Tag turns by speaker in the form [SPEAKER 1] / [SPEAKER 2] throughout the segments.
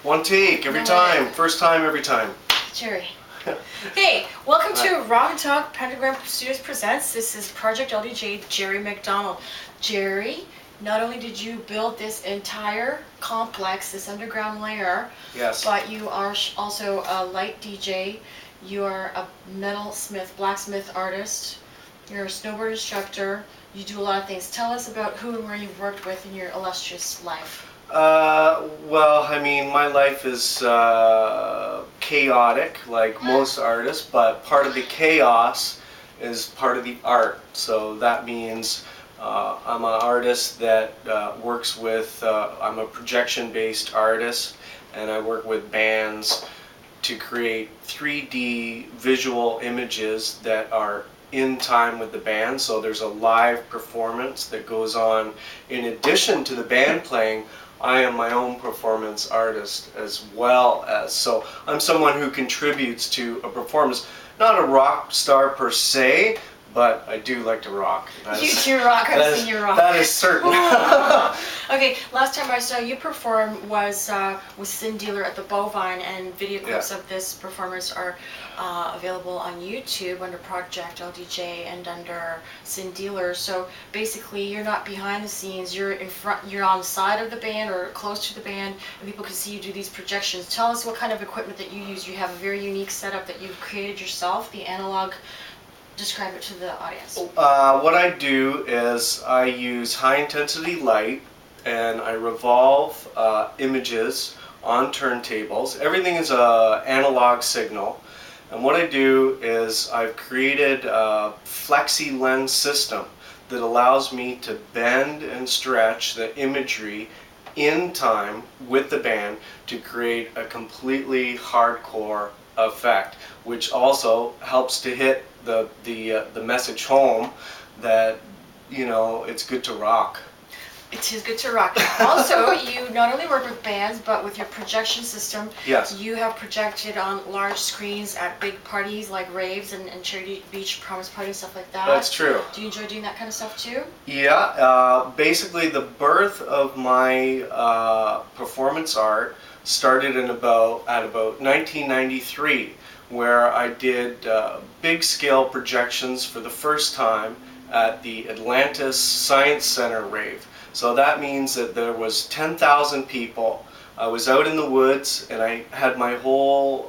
[SPEAKER 1] One take every time. First time every time.
[SPEAKER 2] Jerry. Hey, welcome to Rock and Talk Pentagram Studios Presents. This is Project LDJ, Jerry MacDonald. Jerry, not only did you build this entire complex, this underground lair,
[SPEAKER 1] yes,
[SPEAKER 2] but you are also a light DJ. You are a metalsmith, blacksmith artist. You're a snowboard instructor. You do a lot of things. Tell us about who and where you've worked with in your illustrious life.
[SPEAKER 1] Well, I mean, my life is chaotic, like most artists, but part of the chaos is part of the art. So that means I'm an artist that works with, I'm a projection-based artist, and I work with bands to create 3D visual images that are in time with the band. So there's a live performance that goes on in addition to the band playing. I am my own performance artist as well as, so I'm someone who contributes to a performance. Not a rock star per se, but I do like to rock.
[SPEAKER 2] You do rock, I've seen you rock.
[SPEAKER 1] That is certain.
[SPEAKER 2] Okay, last time I saw you perform was with Sin Dealer at the Bovine, and video clips of this performance are available on YouTube under Project LDJ and under Sin Dealer. So basically, you're not behind the scenes, you're in front, you're on the side of the band or close to the band, and people can see you do these projections. Tell us what kind of equipment that you use. You have a very unique setup that you've created yourself, the analog. Describe it to the audience.
[SPEAKER 1] What I do is I use high intensity light and I revolve images on turntables. Everything is an analog signal, and what I do is I've created a flexi lens system that allows me to bend and stretch the imagery in time with the band to create a completely hardcore effect, which also helps to hit the message home that, you know, it's good to rock.
[SPEAKER 2] It is good to rock. Also, you not only work with bands, but with your projection system.
[SPEAKER 1] Yes.
[SPEAKER 2] You have projected on large screens at big parties like raves and Charity Beach promise parties, stuff like that.
[SPEAKER 1] That's true.
[SPEAKER 2] Do you enjoy doing that kind of stuff too?
[SPEAKER 1] Yeah. Basically, the birth of my performance art started at about 1993. Where I did big scale projections for the first time at the Atlantis Science Center rave. So that means that there was 10,000 people. I was out in the woods and I had my whole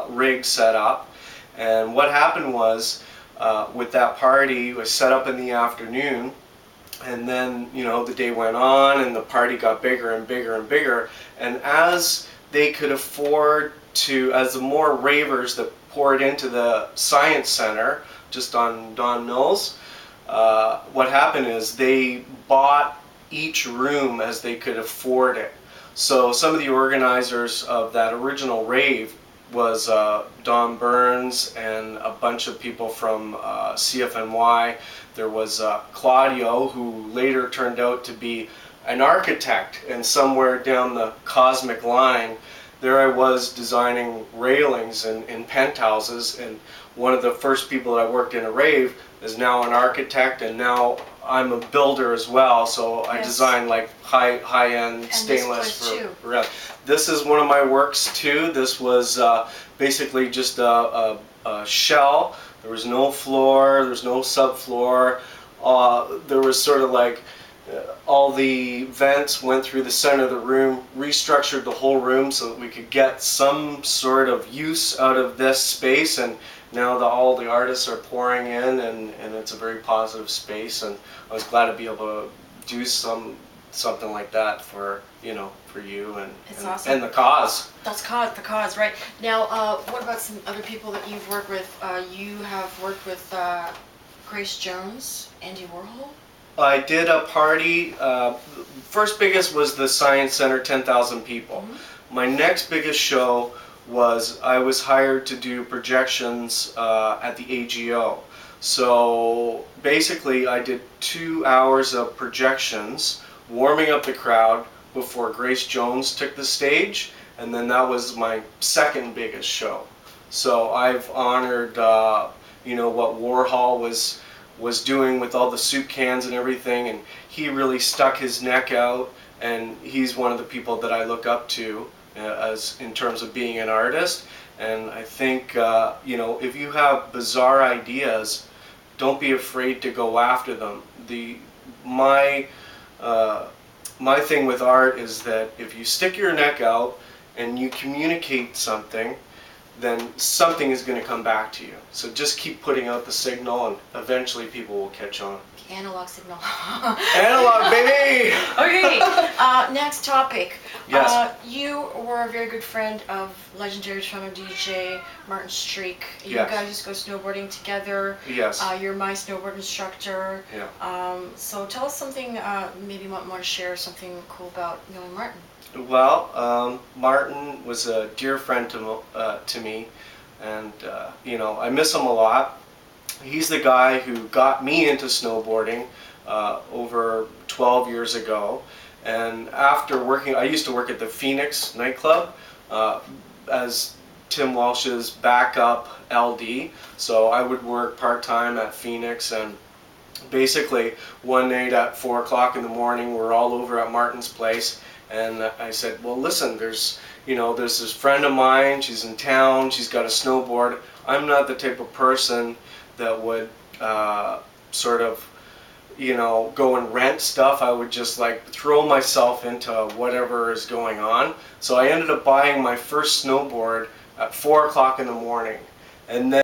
[SPEAKER 1] rig set up. And what happened was with that party, it was set up in the afternoon. And then, you know, the day went on and the party got bigger and bigger and bigger. And as they could afford to, as the more ravers that poured into the Science Center, just on Don Mills, what happened is they bought each room as they could afford it. So some of the organizers of that original rave was Don Burns and a bunch of people from CFNY. There was Claudio, who later turned out to be an architect, and somewhere down the cosmic line there I was designing railings in penthouses, and one of the first people that I worked in a rave is now an architect, and now I'm a builder as well, so I design like high-end stainless for This is one of my works too. This was basically just a shell. There was no floor, there was no subfloor. There was sort of like all the vents went through the center of the room, restructured the whole room so that we could get some sort of use out of this space, and now all the artists are pouring in, and it's a very positive space, and I was glad to be able to do something like that for, you know, for you and
[SPEAKER 2] awesome.
[SPEAKER 1] And the cause.
[SPEAKER 2] That's the cause, right? Now, what about some other people that you've worked with? You have worked with Grace Jones, Andy Warhol?
[SPEAKER 1] I did a party. First biggest was the Science Center, 10,000 people. Mm-hmm. My next biggest show was I was hired to do projections at the AGO. So basically I did 2 hours of projections, warming up the crowd before Grace Jones took the stage, and then that was my second biggest show. So I've honored you know, what Warhol was doing with all the soup cans and everything, and he really stuck his neck out, and he's one of the people that I look up to as in terms of being an artist. And I think you know, if you have bizarre ideas, don't be afraid to go after them. My my thing with art is that if you stick your neck out and you communicate something, then something is going to come back to you. So just keep putting out the signal, and eventually people will catch on.
[SPEAKER 2] The analog signal.
[SPEAKER 1] Analog, baby!
[SPEAKER 2] Okay, next topic.
[SPEAKER 1] Yes.
[SPEAKER 2] You were a very good friend of legendary Toronto DJ Martin Streak. You
[SPEAKER 1] Yes.
[SPEAKER 2] guys just go snowboarding together.
[SPEAKER 1] Yes.
[SPEAKER 2] You're my snowboard instructor.
[SPEAKER 1] Yeah.
[SPEAKER 2] So tell us something, maybe you want to share something cool about knowing Martin.
[SPEAKER 1] Well, Martin was a dear friend to me, and you know, I miss him a lot. He's the guy who got me into snowboarding over 12 years ago. And after working, I used to work at the Phoenix nightclub as Tim Walsh's backup LD. So I would work part-time at Phoenix, and basically one night at 4 o'clock in the morning, we're all over at Martin's place. And I said, well, listen, there's this friend of mine, she's in town, she's got a snowboard. I'm not the type of person that would sort of, you know, go and rent stuff. I would just like throw myself into whatever is going on. So I ended up buying my first snowboard at 4 o'clock in the morning. And then